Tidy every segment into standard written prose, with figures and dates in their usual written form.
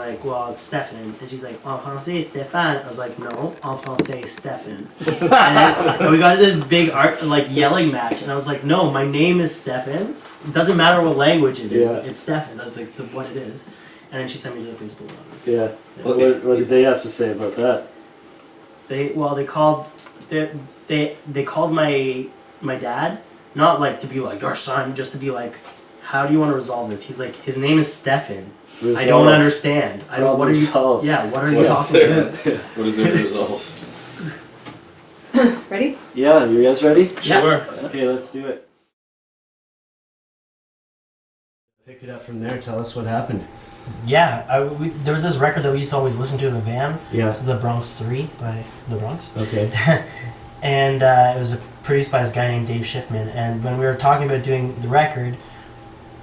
like, well, it's Stefan. And she's like, en français, Stéphane. I was like, no, en français, Stefan. And we got this big yelling match. And I was like, no, my name is Stefan. It doesn't matter what language it is. It's Stefan. That's like what it is. And then she sent me to the principal office. Yeah. What did they have to say about that? They called my dad, not like to be like our son, just to be like, how do you want to resolve this? He's like, his name is Stefan. I don't understand. I don't. What are you? Solved. Yeah. What are you talking about? What is there to resolve? Ready? Yeah. You guys ready? Sure. Okay, let's do it. Pick it up from there. Tell us what happened. Yeah, there was this record that we used to always listen to in the van. Yeah. It's The Bronx 3 by The Bronx. Okay. And it was produced by this guy named Dave Schiffman. And when we were talking about doing the record,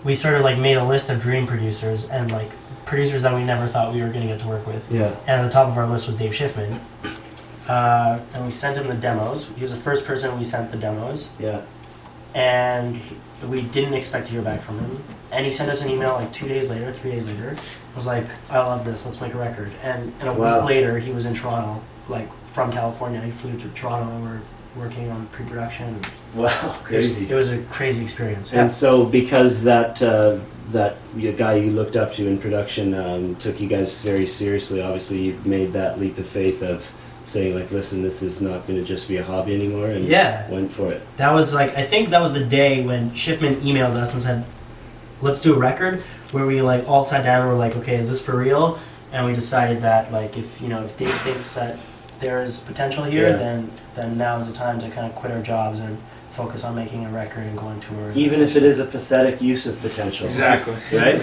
we sort of like made a list of dream producers and like producers that we never thought we were going to get to work with. Yeah. And at the top of our list was Dave Schiffman. And we sent him the demos. He was the first person we sent the demos. Yeah. And we didn't expect to hear back from him. And he sent us an email like 3 days later. Was like, I love this, let's make a record. And a week later, he was in Toronto, like from California. He flew to Toronto and we're working on pre-production. Wow, crazy. It was a crazy experience. And so because that guy you looked up to in production took you guys very seriously, obviously you made that leap of faith of saying like, listen, this is not going to just be a hobby anymore, and went for it. That was like, I think that was the day when Schiffman emailed us and said, let's do a record, where we like all sat down and were like, okay, is this for real? And we decided that like, if Dave thinks that there is potential here, then now is the time to kind of quit our jobs and focus on making a record and going tour. Even if it is a pathetic use of potential. Exactly. Right?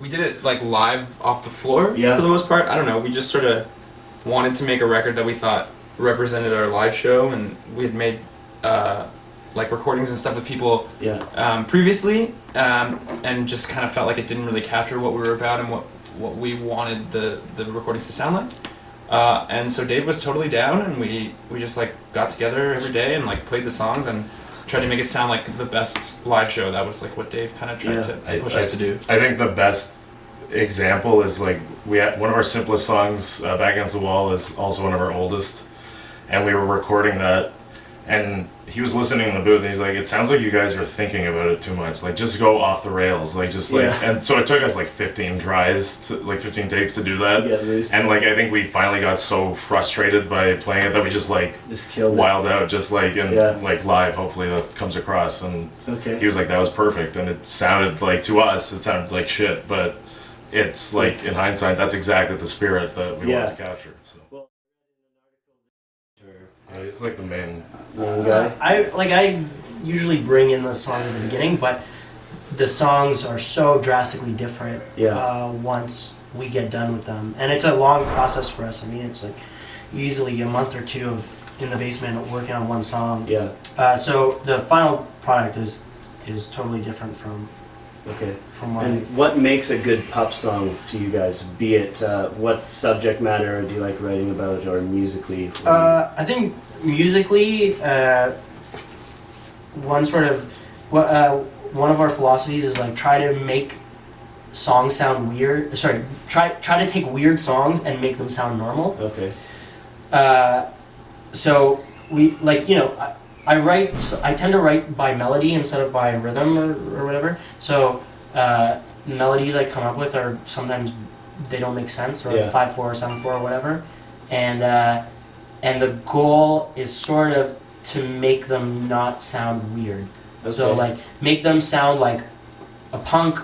We did it like live off the floor for Yeah. the most part. I don't know. We just sort of wanted to make a record that we thought represented our live show, and we had made like recordings and stuff with people previously, and just kind of felt like it didn't really capture what we were about and what we wanted the recordings to sound like. And so Dave was totally down, and we just like got together every day and like played the songs and tried to make it sound like the best live show. That was like what Dave kind of tried to push us to do. I think the best example is like we had one of our simplest songs, Back Against the Wall, is also one of our oldest, and we were recording that, and he was listening in the booth and he's like, it sounds like you guys are thinking about it too much, like just go off the rails, like just like and so it took us like 15 tries to, like 15 takes to do that, and like I think we finally got so frustrated by playing it that we just killed wild out, just like like live. Hopefully that comes across. And he was like, that was perfect, and it sounded like, to us it sounded like shit, but it's like in hindsight that's exactly the spirit that we wanted to capture. So he's like the main guy. I usually bring in the songs at the beginning, but the songs are so drastically different once we get done with them, and it's a long process for us. I mean, it's like usually a month or two of in the basement working on one song. So the final product is totally different from what. And what makes a good PUP song to you guys? Be it what subject matter do you like writing about, or musically? I think musically, one of our philosophies is like try to make songs sound weird. Sorry, try to take weird songs and make them sound normal. Okay. So we I tend to write by melody instead of by rhythm or whatever. So melodies I come up with are sometimes they don't make sense, or 5/4 or 7/4 or whatever, and the goal is sort of to make them not sound weird. So like make them sound like a punk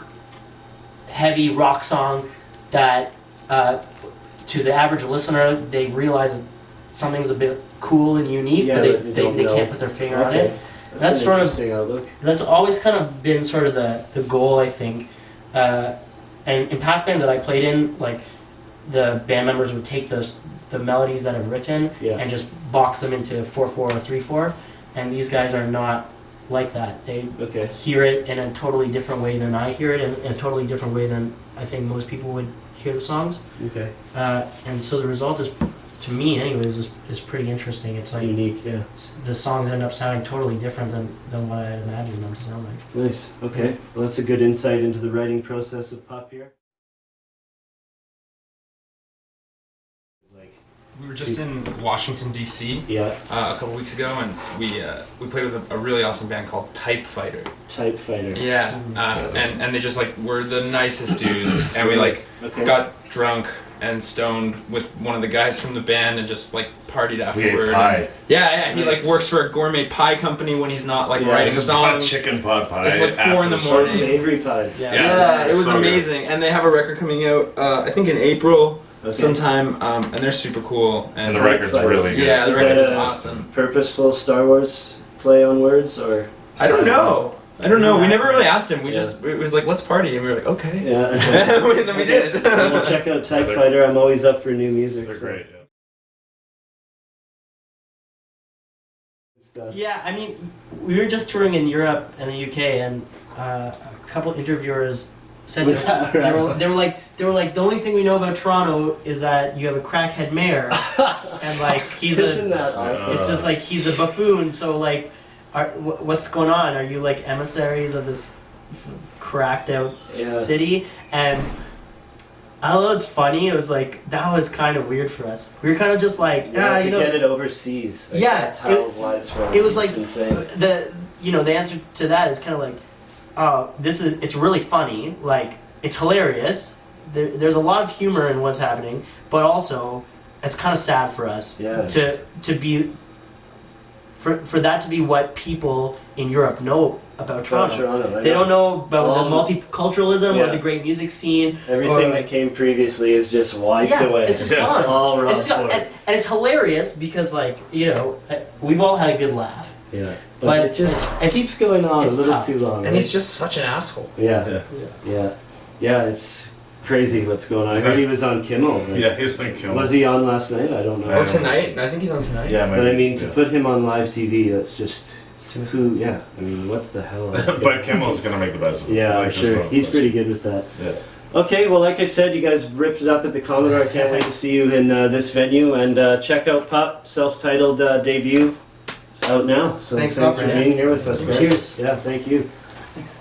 heavy rock song that to the average listener they realize something's a bit cool and unique, but they can't put their finger on it. That's sort of outlook. That's always kind of been sort of the goal, I think. And in past bands that I played in, like the band members would take the melodies that I've written and just box them into 4/4 or 3/4, and these guys are not like that. They hear it in a totally different way than I hear it, and in a totally different way than I think most people would hear the songs. And so the result is to me anyways, is pretty interesting. It's like Unique, yeah. the songs end up sounding totally different than what I had imagined them to sound like. Nice. Okay. Well, that's a good insight into the writing process of PUP here. Like, We were just in Washington D.C. yeah, a couple weeks ago, and we played with a really awesome band called Type Fighter. Type Fighter. Yeah, and they just like were the nicest dudes, and we like Okay. got drunk and stoned with one of the guys from the band and just like partied afterward. pie. And- yeah, he like Nice. works for a gourmet pie company when he's not like Yeah, writing Just bought songs. chicken pot pie. It's like 4 in the after Oh, morning. savory pies. Yeah. Yeah, it was So good. amazing, and they have a record coming out. I think in April Okay. sometime, and they're super cool. And the Type record's Fighter. really good. Yeah, the Is record that is a- awesome. Purposeful Star Wars play on words, or? I don't know. We never Yeah. really asked him. We Yeah. just it was like, let's party, and we were like, okay. Yeah. And then we did. Well, we'll check out Type They're- Fighter. I'm always up for new music. They're so. great. Stuff. Yeah, I mean, we were just touring in Europe and the UK, and a couple interviewers said to Was us, that they right? were like, the only thing we know about Toronto is that you have a crackhead mayor, and like Isn't that awesome? it's just like he's a buffoon. So like, what's going on? Are you like emissaries of this cracked out Yeah. city? And although it's funny, it was like that was kind of weird for us. We were kind of just like, Yeah, you to know, get it overseas. Like, Yeah, that's how it- widespread. it was It's like insane. the answer to that is kind of like, oh, it's really funny, like it's hilarious. There's a lot of humor in what's happening, but also it's kind of sad for us Yeah. to be for that to be what people in Europe know about Toronto. Toronto, I They know. don't know about All the multiculturalism yeah. or the great music scene. Everything or- that came previously is just wiped yeah, away. it's just Yeah. gone. It's all It's just- rough. and it's hilarious because, like, you know, we've all had a good laugh. Yeah, But but it just it's- keeps going on a it's little tough. too long. And right? he's just such an asshole. yeah, Yeah. yeah. It's crazy what's going on. I Is heard that- he was on Kimmel. Like, Yeah, he's like killing. was he on last night? I don't know. I Or don't tonight. I think he's on tonight. Yeah, But I mean, to yeah. put him on live TV, that's just who. Yeah, I mean, what the hell? But Kimmel's gonna make the best of it. Yeah, Like, I'm there's sure. no He's question. pretty good with that. Yeah. Okay, well, like I said, you guys ripped it up at the Commodore. I can't wait to see you in this venue. And check out PUP, self-titled debut, out now. So Thanks thanks a lot, for Brandon. being here with us, guys. Cheers. Yeah, thank you. Thanks.